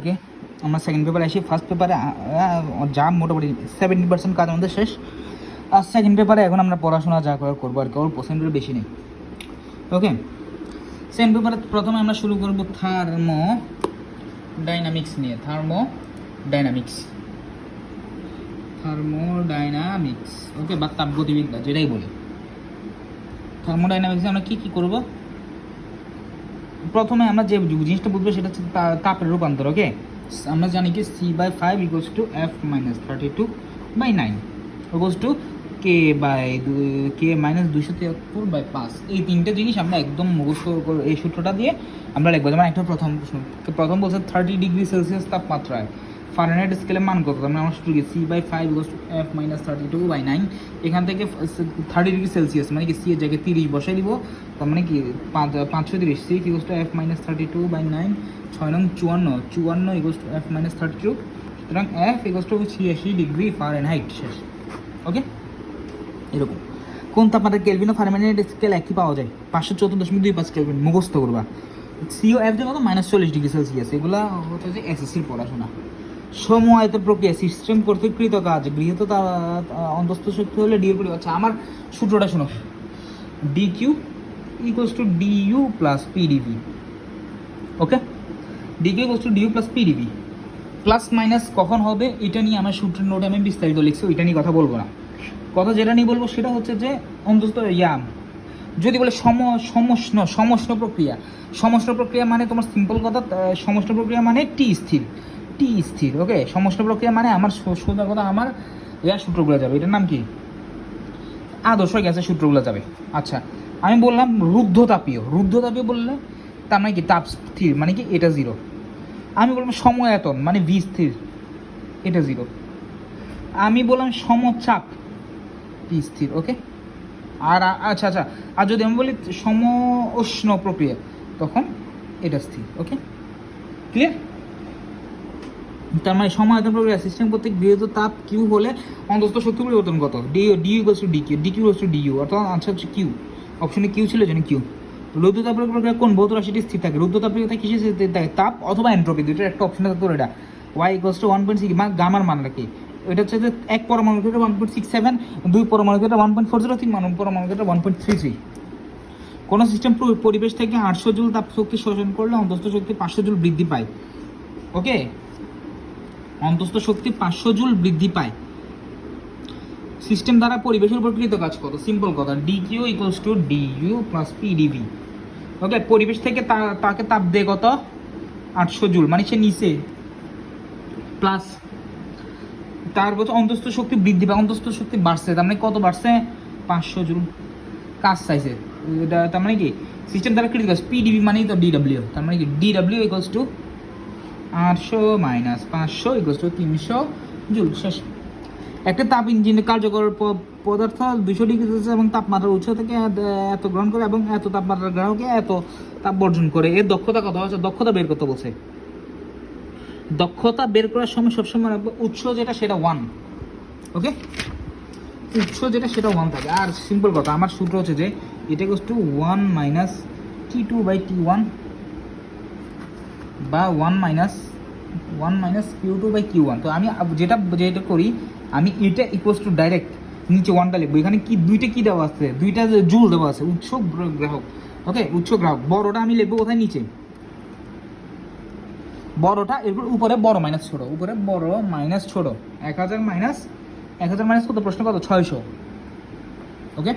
থাকে। আমরা সেকেন্ড পেপারে আসি। ফার্স্ট পেপারে যা মোটামুটি 70% কাজ আমাদের শেষ। আর সেকেন্ড পেপারে এখন আমরা পড়াশোনা যা করার করবো আর কি, ওর পার্সেন্টের বেশি নেই। ওকে, সেকেন্ড পেপারে প্রথমে আমরা শুরু করবো থার্মোডাইনামিক্স নিয়ে। থার্মোডাইনামিক্স ওকে, বা তাপগতিবিদ্যা যেটাই বলি। থার্মোডাইনামিক্সে আমরা কী করবো, প্রথমে আমরা যে জিনিসটা বুঝবো সেটা হচ্ছে তাপের রূপান্তর। ওকে, আমরা জানি কি C/5 = F - 32/9 K-273/5। এই তিনটে জিনিস আমরা একদম মুখস্থ করে এই সূত্রটা দিয়ে আমরা লিখবো। যেমন একটা প্রথম বলছে 30 ডিগ্রি সেলসিয়াস তাপমাত্রায় ফারেনহাইট স্কেলে মান কত, আমরা সূত্র কি C/5 = F - 32/9। এখান থেকে 30 ডিগ্রি সেলসিয়াস মানে কি সি এর জায়গায় 30 বসাই দিব, তার মানে কি 530 C = F - 32/9। 6 নং 54 = F - 32। সুতরাং F = 86 ডিগ্রি ফারেনহাইট। শেষ। ওকে, এরকম কোন তাপমাত্রা কেলভিন ও ফারেনহাইট স্কেল একই পাওয়া যায়? 514.25 কেলভিন মুখস্থ করবা। সি ও এফ যে কত, -40 ডিগ্রি সেলসিয়াস। এগুলা হচ্ছে এসএসসির পড়াশোনা। সমআয়তন প্রক্রিয়া সিস্টেম কর্তৃকৃত কাজ গৃহীত অন্তস্থ শক্তি হলে ডি এর পরিমাণ। আচ্ছা, আমার সূত্রটা শোনো, dq = du + pdv। ওকে, dq = du + pdv। Plus minus কখন হবে এটা নিয়ে আমার সূত্রের নোটে আমি বিস্তারিত লিখছি, ওইটা নিয়ে কথা বলবো না। কথা যেটা নিয়ে বলবো সেটা হচ্ছে যে অন্তত যদি বলে সমষ্ণ প্রক্রিয়া মানে তোমার সিম্পল কথা, সমষ্ণ প্রক্রিয়া মানে টি স্থির। ওকে, সমষ্ণ প্রক্রিয়া মানে আমার সোজা কথা আমার সূত্রগুলো যাবে। এটার নাম কি? আদর্শ গ্যাসের সূত্রগুলো যাবে। আচ্ছা, আমি বললাম রুদ্ধতাপীয় বললে তার মানে কি তাপ স্থির, মানে কি এটা 0। আমি বললাম সমআয়তন মানে ভি স্থির, এটা 0। আমি বললাম সমচাপ, পি স্থির। ওকে, আর আচ্ছা, আর যদি আমি বলি সমউষ্ণ প্রক্রিয়া তখন এটা স্থির। ওকে, ক্লিয়ার? তার মানে সমআয়তন প্রক্রিয়া সিস্টেম কর্তৃক গৃহীত তাপ কিউ হলে অন্তস্থ শক্তি পরিবর্তন কত? ডিউ = ডিউ অর্থাৎ আনসার হচ্ছে কিউ। অপশনে কিউ ছিল, জানি কিউ। রুদ্ধতাপীয় প্রক্রিয়া কোন ভৌত রাশিটি স্থির থাকে? রুদ্ধতাপীয়তা কিসে স্থির থাকে? তাপ অথবা এন্ট্রপি, দুইটার একটা অপশনে থাকতো। এটা y = 1.6 গামার মানটা কি? এটা হচ্ছে যে 1 পরমাণুর ক্ষেত্রে 1.67, 2 পরমাণুর ক্ষেত্রে 1.40, 3 পরমাণুর ক্ষেত্রে 1.33। কোন সিস্টেম পরিবেশ থেকে 800 জুল তাপ শক্তি শোষণ করলে অন্তস্থ শক্তি 500 জুল বৃদ্ধি পায়? ওকে, অন্তস্থ শক্তি 500 জুল বৃদ্ধি পায়। সিস্টেম দ্বারা পরিবেশের উপর কৃত কাজ কত? সিম্পল কথা, dq = du + pdv। ওকে, পরিবেশ থেকে তাকে তাপ দেয় কত? 800 জুল, মানে সে নিচে, প্লাস তার বলছে অন্তস্থ শক্তি বৃদ্ধি পায়, অন্তস্থ শক্তি বাড়ছে, তার মানে কত বাড়ছে? 500 জুল। কাজ চাইছে, তার মানে কি সিস্টেম দ্বারা কৃত কাজ, pdv মানেই তো dw, তার মানে কি dw = 800 - 500 = 300 জুল। শেষ। একটা তাপ ইঞ্জিনে কার্যকর পদার্থ 200 ডিগ্রি সেলসিয়াস এবং তাপমাত্রার উৎস থেকে এত গ্রহণ করে এবং এত তাপমাত্রার গ্রাহকে এত তাপ বর্জন করে। এর দক্ষতা কত? হচ্ছে দক্ষতা বের করতে বলছে। দক্ষতা বের করার সময় সবসময় রাখবো উৎস যেটা সেটা 1। ওকে, উৎস যেটা সেটা 1 থাকে। আর সিম্পল কথা, আমার সূত্র হচ্ছে যে এটা = 1 - T2/T1 বা 1 - Q2/Q1। তো আমি যেটা করি, আমি এটা = ডাইরেক্ট নিচে 1টা লিখবো। এখানে কি দুইটা কি দেওয়া আছে? দুইটা জুল দেওয়া আছে, উৎস গ্রাহক। ওকে, উৎস গ্রাহক বড়টা আমি লিখবো কোথায়? নিচে বড়টা, এরপর উপরে বড় মাইনাস ছোট, উপরে বড় মাইনাস ছোট। 1000 - 1000 কত? প্রশ্ন কত? 600। ওকে।